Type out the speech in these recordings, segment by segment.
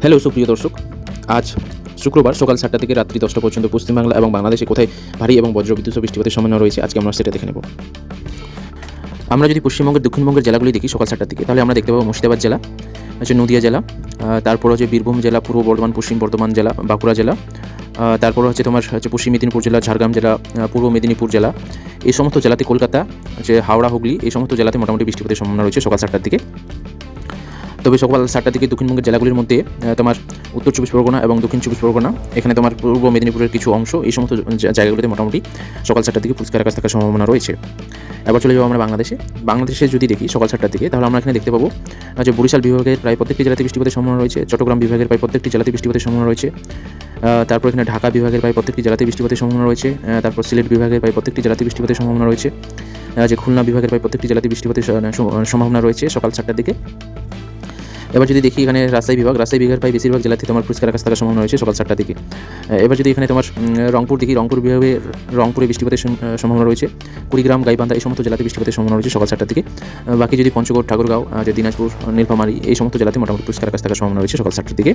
Hello সুপ্রিয় দর্শক, আজ শুক্রবার সকাল 7টা থেকে রাত্রি 10টা পর্যন্ত পশ্চিমবাংলা এবং বাংলাদেশে কোথায় ভারী এবং বজ্রবিদ্যুৎ সহ বৃষ্টিপাতের সম্ভাবনা রয়েছে আজকে আমরা সেটা দেখে নেব। আমরা যদি পশ্চিমবঙ্গের দক্ষিণবঙ্গের জেলাগুলি দেখি সকাল 7টার দিকে, তাহলে আমরা দেখতে পাবো মুর্শিদাবাদ জেলা, নদিয়া জেলা, তারপর বীরভূম জেলা, পূর্ব বর্ধমান, পশ্চিম বর্ধমান জেলা, বাঁকুড়া জেলা, তারপর তোমার পশ্চিম মেদিনীপুর জেলা, ঝাড়গ্রাম জেলা, পূর্ব মেদিনীপুর জেলা, এই সমস্ত জেলাতে, কলকাতা, হাওড়া, হুগলি, এই সমস্ত জেলাতে মোটামুটি বৃষ্টিপাতের সম্ভাবনা রয়েছে সকাল 7টার দিকে। তবে সকাল 7টার দিকে দক্ষিণবঙ্গের জেলাগুলির মধ্যে তোমার উত্তর 24 পরগনা এবং দক্ষিণ 24 পরগনা, এখানে তোমার পূর্ব মেদিনীপুরের কিছু অংশ, এই সমস্ত জায়গাগুলিতে মোটামুটি সকাল 7টার দিকে পরিষ্কার আকাশ থাকার সম্ভাবনা রয়েছে। এবার চলে যাবো আমরা বাংলাদেশে যদি দেখি সকাল 7টার দিকে, তাহলে আমরা এখানে দেখতে পাবো বরিশাল বিভাগের প্রায় প্রত্যেকটি জেলাতে বৃষ্টিপাতের সম্ভাবনা রয়েছে, চট্টগ্রাম বিভাগের প্রায় প্রত্যেকটি জেলাতে বৃষ্টিপাতের সম্ভাবনা রয়েছে, তারপর এখানে ঢাকা বিভাগের প্রায় প্রত্যেকটি জেলাতে বৃষ্টিপাতের সম্ভাবনা রয়েছে, তারপর সিলেট বিভাগের প্রায় প্রত্যেকটি জেলাতে বৃষ্টিপাতের সম্ভাবনা রয়েছে, খুলনা বিভাগের প্রায় প্রত্যেকটি জেলাতে বৃষ্টিপাতের সম্ভাবনা রয়েছে সকাল 7টার দিকে। এবার যদি দেখি এখানে রাজশাহী বিভাগের প্রায় বেশিরভাগ জেলাতে তোমার পরিষ্কার আকাশ থাকার সম্ভাবনা রয়েছে সকাল 7টার দিকে। এবার যদি এখানে তোমার রংপুর দেখি, রংপুর বিভাগে রংপুরে বৃষ্টিপাতের সম্ভাবনা রয়েছে, কুড়িগ্রাম, গাইবান্ধা, এই সমস্ত জেলাতে বৃষ্টিপাতের সম্ভাবনা রয়েছে সকাল 7টার দিকে। বাকি যদি পঞ্চগড়, ঠাকুরগাঁও, দিনাজপুর, নীলফামারী, এই সমস্ত জেলাতে মোটামুটি পরিষ্কার আকাশ থাকার সম্ভাবনা রয়েছে সকাল 7টার দিকে।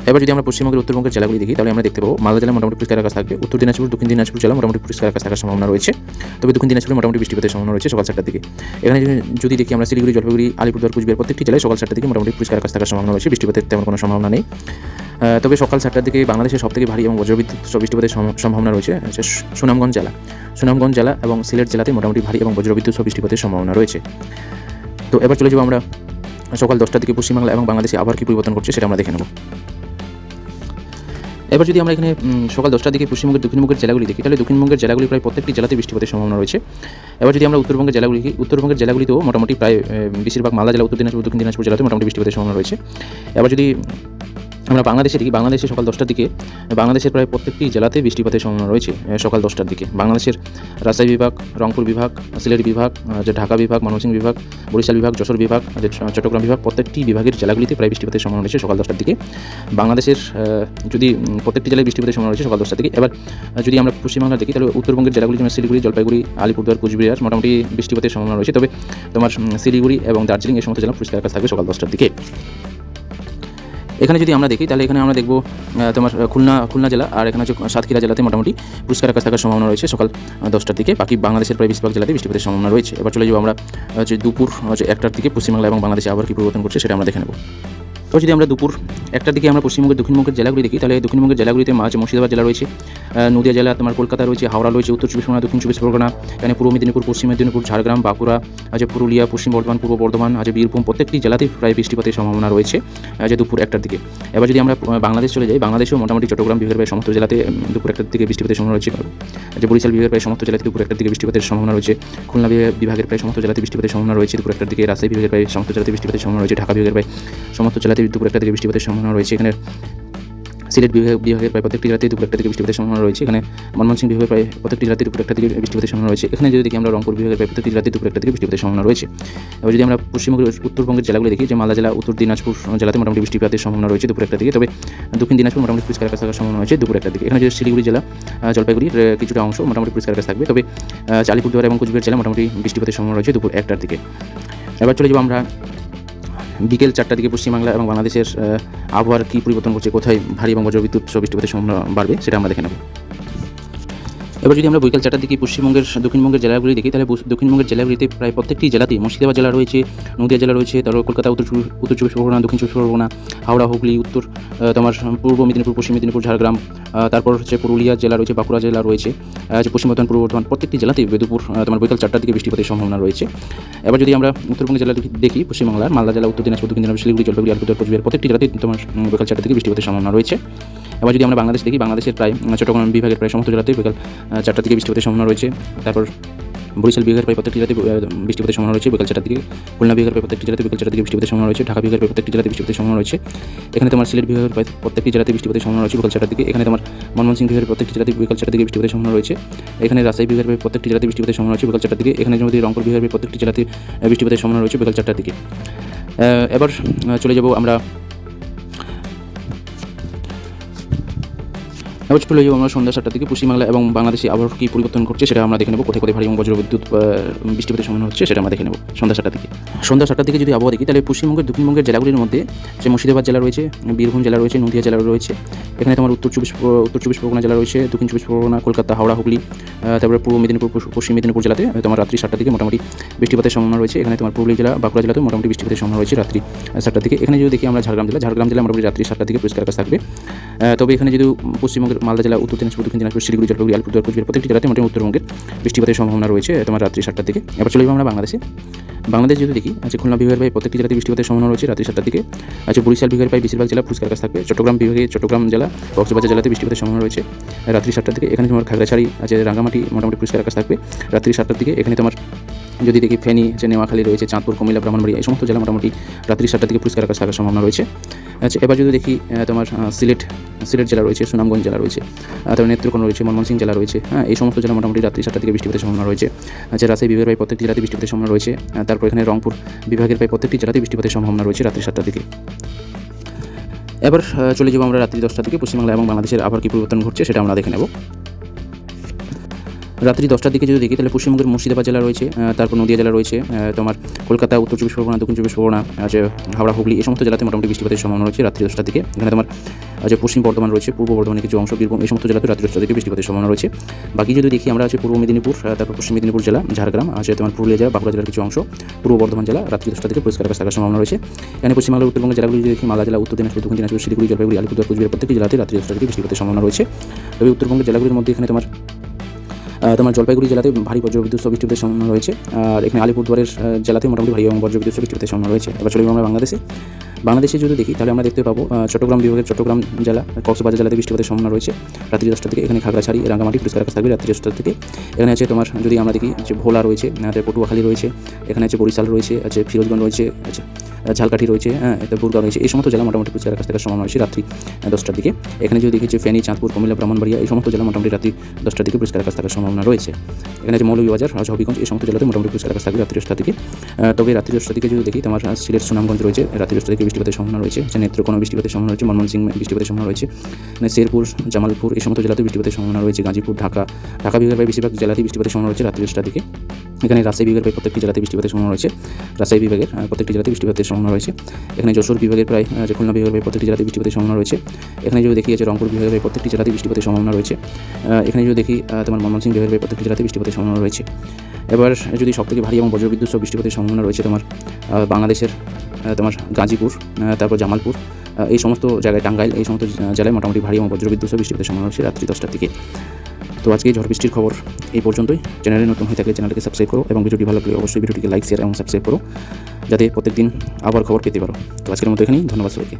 এবার যদি আমরা পশ্চিমবঙ্গের উত্তরবঙ্গের জেলাগুলি দেখি, তাহলে আমরা দেখতে পাবো মালদা জেলা মোটামুটি পরিষ্কার আকাশ থাকবে, উত্তর দিনাজপুর, দক্ষিণ দিনাজপুর জেলা মোটামুটি পরিষ্কার আকাশ থাকার সম্ভাবনা রয়েছে, তবে দক্ষিণ দিনাজপুরে মোটামুটি বৃষ্টিপাতের সম্ভাবনা রয়েছে সকাল 7টার দিকে। এখানে যদি দেখি আমরা শিলিগুড়ি, জলপাইগুড়ি, আলিপুরদুয়ার, কুচবিহার প্রত্যেকটি জেলায় সকাল 7টার দিকে মোটামুটি পরিষ্কার আকাশ থাকার সম্ভাবনা রয়েছে, বৃষ্টিপাতের তেমন কোনো সম্ভাবনা নেই। তবে সকাল 7টার দিকে বাংলাদেশের সবথেকে ভারী এবং বজ্রবিদ্যুৎ সহ বৃষ্টিপাতের সম্ভাবনা রয়েছে সুনামগঞ্জ জেলা এবং সিলেট জেলাতে মোটামুটি ভারী এবং বজ্রবিদ্যুৎ সহ বৃষ্টিপাতের সম্ভাবনা রয়েছে। তো এবার চলে যাবো আমরা সকাল 10টার দিকে পশ্চিমবাংলা এবং বাংলাদেশে আবার কী পরিবর্তন করছে সেটা আমরা দেখে নেব। এবার যদি আমরা এখানে সকাল 10টার দিকে পশ্চিমবঙ্গের দক্ষিণবঙ্গের জেলাগুলি দেখি, তাহলে দক্ষিণবঙ্গের জেলাগুলি প্রায় প্রত্যেকটি জেলাতে বৃষ্টিপাতের সম্ভাবনা রয়েছে। এবার যদি আমরা উত্তরবঙ্গের জেলাগুলিতেও মোটামুটি প্রায় বেশিরভাগ মালদা জেলা, উত্তর দিনাজপুর, দক্ষিণ দিনাজপুর জেলাতে মোটামুটি বৃষ্টিপাতের সম্ভাবনা রয়েছে। এবার যদি আমরা বাংলাদেশে দেখি, বাংলাদেশে সকাল 10টার দিকে বাংলাদেশের প্রায় প্রত্যেকটি জেলাতে বৃষ্টিপাতের সম্ভাবনা রয়েছে সকাল 10টার দিকে। বাংলাদেশের রাজশাহী বিভাগ, রংপুর বিভাগ, সিলেট বিভাগ, ঢাকা বিভাগ, ময়মনসিংহ বিভাগ, বরিশাল বিভাগ, যশোর বিভাগ, চট্টগ্রাম বিভাগ, প্রত্যেকটি বিভাগের জেলাগুলিতে প্রায় বৃষ্টিপাতের সম্ভাবনা রয়েছে সকাল 10টার দিকে। বাংলাদেশের যদি প্রত্যেকটি জেলায় বৃষ্টিপাতের সম্ভাবনা রয়েছে সকাল 10টার দিকে। এবার যদি আমরা পশ্চিমবাংলা দেখি, তাহলে উত্তরবঙ্গের জেলাগুলি যেমন শিলিগুড়ি, জলপাইগুড়ি, আলিপুরদুয়ার, কুচবিহার মোটামুটি বৃষ্টিপাতের সম্ভাবনা রয়েছে, তবে তোমার শিলিগুড়ি এবং দার্জিলিং এই সমস্ত জেলা পরিষ্কার আকাশ থাকবে সকাল 10টার দিকে। এখানে যদি আমরা দেখি, তাহলে এখানে আমরা দেখব তোমার খুলনা জেলা আর এখানে সাতক্ষীরা জেলাতে মোটামুটি পরিষ্কার আকাশ থাকার সম্ভাবনা রয়েছে সকাল 10টার দিকে। বাকি বাংলাদেশের প্রায় বেশিরভাগ জেলাতে বৃষ্টিপাতের সম্ভাবনা রয়েছে। এবার চলে যাবো আমরা দুপুর 1টার দিকে পশ্চিমবাংলা এবং বাংলাদেশে আবার কী পরিবর্তন করছে সেটা আমরা দেখে নেব। তো যদি আমরা দুপুর 1টার দিকে আমরা দক্ষিণবঙ্গের জেলাগুলি দেখি, তাহলে দক্ষিণবঙ্গের জেলাগুলিতে মুর্শিদাবাদ জেলা রয়েছে, নদিয়া জেলা, তোমার কলকাতা রয়েছে, হাওড়া রয়েছে, উত্তর 24 পরগনা, দক্ষিণ 24 পরগনা, এখানে পূর্ব মেদিনীপুর, পশ্চিম মেদিনীপুর, ঝাড়গ্রাম, বাঁকুড়া, পুরুলিয়া, পশ্চিম বর্ধমান, পূর্ব বর্ধমান, বীরভূম, প্রত্যেকটি জেলাতে প্রায় বৃষ্টিপাতের সম্ভাবনা রয়েছে দুপুর 1টার দিকে। এবার যদি আমরা বাংলাদেশ চলে যাই, বাংলাদেশেও মোটামুটি চট্টগ্রাম বিভাগের প্রায় সমস্ত জেলাতে দুপুর 1টার দিকে বৃষ্টিপাতের সম্ভাবনা রয়েছে, বরিশাল বিভাগের প্রায় সমস্ত জেলাতে দুপুর 1টার দিকে বৃষ্টিপাতের সম্ভাবনা রয়েছে, খুলনা বিভাগের প্রায় সমস্ত জেলাতে বৃষ্টিপাতের সম্ভাবনা রয়েছে দুপুর 1টার দিকে, রাজশাহী বিভাগের প্রায় সমস্ত জেলাতে বৃষ্টিপাতের সম্ভাবনা রয়েছে, ঢাকা বিভাগের প্রায় সমস্ত জেলাতে দুপুর 1টার দিকে বৃষ্টিপাতের সম্ভাবনা রয়েছে, এখানে সিলেট বিভাগের প্রায় প্রত্যেকটি জেলাতে দুপুর 1টার দিকে বৃষ্টিপাতের সম্ভাবনা রয়েছে, এখানে ময়মনসিংহ বিভাগের প্রায় প্রত্যেকটি জেলাতে দুপুর 1টার দিকে বৃষ্টিপাতের সম্ভাবনা রয়েছে, এখানে যদি দেখি আমরা রংপুর বিভাগের প্রায় প্রত্যেকটি জেলাতে দুপুর 1টার দিকে বৃষ্টিপাতের সম্ভাবনা রয়েছে। এবার যদি আমরা উত্তরবঙ্গের জেলাগুলি দেখি, মালদা জেলা, উত্তর দিনাজপুর জেলাতে মোটামুটি বৃষ্টিপাতের সম্ভাবনা রয়েছে দুপুর 1টার দিকে, তবে দক্ষিণ দিনাজপুর মোটামুটি পরিষ্কার আকাশ থাকার সম্ভাবনা রয়েছে দুপুর 1টার দিকে। এখানে যদি শিলিগুড়ি জেলা, জলপাইগুড়ির কিছুটা অংশ মোটামুটি পরিষ্কার আকাশ থাকবে, তবে আলিপুরদুয়ার এবং কুচবিহার জেলা মোটামুটি বৃষ্টিপাতের সম্ভাবনা রয়েছে দুপুর 1টার দিকে। এবার চলে যাবো আমরা বিকেল 4টার দিকে পশ্চিমবাংলা এবং বাংলাদেশের আবহাওয়ার কী পরিবর্তন করছে, কোথায় ভারী এবং বজ্রবিদ্যুৎ সহ বৃষ্টিপাতের সম্ভাবনা বাড়বে সেটা আমরা দেখে নেব। এবার যদি আমরা বিকেল 4টার দিকে দক্ষিণবঙ্গের জেলাগুলি দেখি, তাহলে দক্ষিণবঙ্গের জেলাগুলিতে প্রায় প্রত্যেকটি জেলাতেই মুর্শিদাবাদ জেলা রয়েছে, নদিয়া জেলা রয়েছে, তারপর কলকাতা, উত্তর 24 পরগনা, দক্ষিণ 24 পরগনা, হাওড়া, হুগলি, উত্তর তোমার পূর্ব মেদিনীপুর, পশ্চিম মেদিনীপুর, ঝাড়গ্রাম, তারপর পুরুলিয়া জেলা রয়েছে, বাঁকুড়া জেলা রয়েছে, পশ্চিম বর্ধমান, পূর্ব বর্ধমান, প্রত্যেকটি জেলাতেই দুপুর তোমার বিকেল 4টার দিকে বৃষ্টিপাতের সম্ভাবনা রয়েছে। এবার যদি আমরা উত্তরবঙ্গের জেলা দেখি, পশ্চিমবাংলার মালদা জেলা, উত্তর দিনাজপুর, দক্ষিণ দিনাজপুর, শিলিগুড়ি, জলপাইগুড়ি, আলিপুরদুয়ার, কোচবিহার, প্রত্যেকটি জেলাতেই তোমার বিকেল 4টার দিকে বৃষ্টিপাতের সম্ভাবনা রয়েছে। এবার যদি আমরা বাংলাদেশ দেখি, বাংলাদেশের প্রায় চট্টগ্রাম বিভাগের প্রায় সমস্ত জেলাতেই বিকেল 4টার দিকে বৃষ্টিপাতের সম্ভাবনা রয়েছে, তারপর বরিশাল বিভাগের প্রায় প্রত্যেকটি জেলাতে বৃষ্টিপাতের সম্ভাবনা রয়েছে বিকেল 4টার দিকে, খুলনা বিভাগের প্রায় প্রত্যেকটি জেলাতে বিকেল 4টার দিকে বৃষ্টিপাতের সম্ভাবনা রয়েছে, ঢাকা বিভাগের প্রায় প্রত্যেকটি জেলাতে বৃষ্টিপাতের সম্ভাবনা রয়েছে, এখানে তোমার সিলেট বিভাগের প্রায় প্রত্যেকটি জেলাতে বৃষ্টিপাতের সম্ভাবনা রয়েছে বিকেল 4টার দিকে, এখানে তোমার ময়মনসিংহ বিভাগের প্রত্যেকটি জেলাতে বিকেল 4টার দিকে বৃষ্টিপাতের সম্ভাবনা রয়েছে, এখানে রাজশাহী বিভাগের প্রায় প্রত্যেকটি জেলাতে বৃষ্টিপাতের সম্ভাবনা রয়েছে বিকেল 4টার দিকে, এখানে যদি রংপুর বিভাগের প্রত্যেকটি জেলাতে বৃষ্টিপাতের সম্ভাবনা রয়েছে বিকেল 4টার দিকে। এবার চলে যাব আমরা এবার চলে যাবো আমরা সন্ধ্যা 7টার দিকে পশ্চিমবাংলা এবং বাংলাদেশে আবহাওয়া কী পরিবর্তন ঘটছে সেটা আমরা দেখে নেব। কোথায় কোথায় ভারী এবং বজ্রবিদ্যুৎ বৃষ্টিপাতের সম্ভাবনা হচ্ছে সেটা আমরা দেখে নেব সন্ধ্যা 7টার দিকে। সন্ধ্যা 7টার দিকে যদি আবহাওয়া দেখি তাহলে পশ্চিমবঙ্গের দক্ষিণবঙ্গের জেলাগুলির মধ্যে যে মুর্শিদাবাদ জেলা রয়েছে, বীরভূম জেলা রয়েছে, নদীয়া জেলা রয়েছে, এখানে তোমার উত্তর চব্বিশ পরগনা জেলা রয়েছে, দক্ষিণ চব্বিশ পরগনা, কলকাতা, হাওড়া, হুগলি, তারপরে পূর্ব মেদিনীপুর, পশ্চিম মেদিনীপুর জেলাতে তোমার রাত্রি 7টার দিকে মোটামুটি বৃষ্টিপাতের সম্ভাবনা রয়েছে। এখানে তোমার পুরুলিয়া জেলা, বাঁকুড়া জেলাতেও মোটামুটি বৃষ্টিপাতের সম্ভাবনা রয়েছে রাত্রি 7টার দিকে। এখানে যদি দেখি আমরা ঝাড়গ্রাম জেলা মোটামুটি রাত্রি 7টার দিকে পরিষ্কার আকাশ থাকবে। তবে এখানে যদি পশ্চিমবঙ্গের মালদা জেলা, উত্তর দিনাজপুর, দক্ষিণ দিনাজপুর, শিলিগুড়ি, জলপাইগুড়ি, আলিপুরদুয়ার, কোচবিহার প্রত্যেকটি জেলাতে মোটামুটি উত্তরবঙ্গের বৃষ্টিপাতের সম্ভাবনা রয়েছে তোমার রাত্রি 7টার দিকে। এবার চলে যাবো আমরা বাংলাদেশ যদি দেখি খুলনা বিভাগের প্রায় প্রত্যেকটি জেলাতে বৃষ্টিপাতের সম্ভাবনা রয়েছে রাত্রি 7টার দিকে। বরিশাল বিভাগের প্রায় বেশিরভাগ জেলা পরিষ্কার আকাশ থাকবে। চট্টগ্রাম বিভাগে চট্টগ্রাম জেলা, কক্সবাজার জেলাতে বৃষ্টিপাতের সম্ভাবনা রয়েছে রাত্রি 7টার দিকে। এখানে তোমার খাগড়াছড়ি রাঙ্গামাটি মোটামুটি পরিষ্কার আকাশ থাকবে রাত্রি 7টার দিকে। এখানে তোমার যদি দেখি ফেনী, নেওয়াখালী রয়েছে, চাঁদপুর, কুমিল্লা, ব্রাহ্মণবাড়িয়া এই সমস্ত জেলা মোটামুটি রাত্রি 7টার দিকে পরিষ্কার আকাশ থাকার সম্ভাবনা রয়েছে। এবার যদি দেখি তোমার সিলেট জেলা রয়েছে, সুনামগঞ্জ জেলা রয়েছে, তারপর নেত্রকোনা রয়েছে, ময়মনসিংহ জেলা রয়েছে, এই সমস্ত জেলা মোটামুটি রাত্রি 7টার দিকে বৃষ্টিপাতের সম্ভাবনা রয়েছে। রাজশাহী বিভাগের প্রায় প্রত্যেকটি জেলাতে বৃষ্টিপাতের সম্ভাবনা রয়েছে। তারপর এখানে রংপুর বিভাগের প্রায় প্রত্যেকটি জেলাতে বৃষ্টিপাতের সম্ভাবনা রয়েছে রাত্রি 7টার দিকে। এবার চলে যাবো আমরা রাত্রি 10টার দিকে পশ্চিমবাংলা এবং বাংলাদেশের আবহাওয়ার কী পরিবর্তন ঘটছে সেটা আমরা দেখে নেব। রাত্রি 10টার দিকে যদি দেখি তাহলে পশ্চিমবঙ্গের মুর্শিদাবাদ জেলা রয়েছে, তারপর নদীয়া জেলা রয়েছে, তোমার কলকাতা, উত্তর চব্বিশ পরগনা, দক্ষিণ চব্বিশ পরগনা, হাওড়া, হুগলি এই সমস্ত জেলাতে মোটামুটি বৃষ্টিপাতের সম্ভাবনা রয়েছে রাত্রি 10টার দিকে। এখানে তোমার পশ্চিম বর্ধমান রয়েছে, পূর্ব বর্ধমানের কিছু অংশ, বীরভূম এই সমস্ত জেলাতে রাত্রি 10টার দিকে বৃষ্টিপাতের সম্ভাবনা রয়েছে। বাকি যদি দেখি আমরা পূর্ব মেদিনীপুর, তারপর পশ্চিম মেদিনীপুর জেলা, ঝাড়গ্রাম তোমার পুরুলিয়া জেলা, বাঁকুড়া জেলার কিছু অংশ, পূর্ব বর্ধমান জেলা রাত্রি 10টার দিকে পরিষ্কার আকাশ থাকার সম্ভাবনা রয়েছে। এখানে পশ্চিমবাংলার উত্তরবঙ্গের জেলাগুলি যদি দেখি মালদা জেলা, উত্তর দিনাজপুর, দক্ষিণ দিনাজপুর, শিলিগুড়ি, জলপাইগুড়ি, আলিপুরদুয়ার, কোচবিহার প্রত্যেকটি জেলাতে রাত্রি 10টার দিকে বৃষ্টিপাতের সম্ভাবনা রয়েছে। তবে উত্তরবঙ্গের জেলাগুলির মধ্যে এখানে তোমার জলপাইগুড়ি জেলাতে ভারী বজ্রবিদ্যুৎ সহ বৃষ্টিপাতের সম্ভাবনা রয়েছে। আর এখানে আলিপুরদুয়ারের জেলাতে মোটামুটি ভারী এবং বজ্রবিদ্যুৎ সহ বৃষ্টিপাতের সম্ভাবনা রয়েছে। এবার চলে আমরা বাংলাদেশে যদি দেখি তাহলে আমরা দেখতে পাবো চট্টগ্রাম বিভাগের চট্টগ্রাম জেলা, কক্সবাজার জেলাতে বৃষ্টিপাতের সম্ভাবনা রয়েছে রাত্রি 10টার দিকে। এখানে খাগড়াছড়ি, রাঙ্গামাটি পরিষ্কার আকাশ থাকবে রাত্রি 10টার দিকে। এখানে তোমার যদি আমরা দেখি ভোলা রয়েছে, পটুয়াখালী রয়েছে, এখানে বরিশাল রয়েছে, ফিরোজগঞ্জ রয়েছে, ঝালকাঠি রয়েছে, বুরগা রয়েছে, এই সমস্ত জেলা মোটামুটি পরিষ্কার আকাশ থাকার সম্ভাবনা রয়েছে রাত্রি 10টার দিকে। এখানে যদি দেখি ফেনী, চাঁদপুর, কুমিল্লা, ব্রাহ্মণবাড়িয়া এই সমস্ত জেলা মোটামুটি রাত্রি 10টার দিকে পরিষ্কার আকাশ থাকার সম্ভাবনা রয়েছে। এখানে মৌলভীবাজার, হবিগঞ্জ এই সমস্ত জেলাতে মোটামুটি পরিষ্কার আকাশ থাকবে রাত্রি 10টার দিকে। তবে রাত্রি 10টার দিকে যদি দেখি তোমার সিলেট, সুনামগঞ্জ রয়েছে, রাত্রি 10টার দিকে বৃষ্টিপাতের সম্ভাবনা রয়েছে। নেত্রকোনা বৃষ্টিপাতের সম্ভাবনা রয়েছে, ময়মনসিংহ বৃষ্টিপাতের সম্ভাবনা রয়েছে, শেরপুর, জামালপুর এই সমস্ত জেলাতে বৃষ্টিপাতের সম্ভাবনা রয়েছে। গাজীপুর, ঢাকা বিভাগের বেশিরভাগ জেলাতেই বৃষ্টিপাতের সম্ভাবনা রয়েছে রাত্রি 10টার দিকে। এখানে রাজশাহী বিভাগের প্রত্যেকটি জেলাতে বৃষ্টিপাতের সম্ভাবনা রয়েছে। রাজশাহী বিভাগের প্রত্যেকটি জেলাতে বৃষ্টিপাতের সম্ভাবনা রয়েছে। এখানে যশোর বিভাগের প্রায় খুলনা বিভাগের প্রত্যেকটি জেলাতে বৃষ্টিপাতের সম্ভাবনা রয়েছে। এখানে যদি দেখি রংপুর বিভাগের প্রত্যেকটি জেলাতে বৃষ্টিপাতের সম্ভাবনা রয়েছে। এখানে যদি দেখি তোমার ময়মনসিংহ বিভাগের প্রত্যেকটি জেলাতে বৃষ্টিপাতের সম্ভাবনা রয়েছে। এবার যদি সবথেকে ভারী এবং বজ্রবিদ্যুৎ সহ বৃষ্টিপাতের সম্ভাবনা রয়েছে তোমার বাংলাদেশের তোমার গাজীপুর, তারপর জামালপুর এই সমস্ত জায়গায়, টাঙ্গাইল এই সমস্ত জেলায় মোটামুটি ভারী এবং বজ্রবিদ্যুৎ সহ বৃষ্টিপাতের সম্ভাবনা রয়েছে রাত্রি 10টার দিকে। তো আজকে ঝড় বৃষ্টির খবর এই পর্যন্তই। চ্যানেলে নতুন হয়ে থাকলে চ্যানেলকে সাবস্ক্রাইব করো এবং ভিডিওটি ভালো লাগলে অবশ্যই ভিডিওটিকে লাইক, শেয়ার এবং সাবস্ক্রাইব করো যাতে প্রত্যেকদিন আবার খবর পেতে পারো। তো আজকের মতো এখানেই, ধন্যবাদ সবাইকে।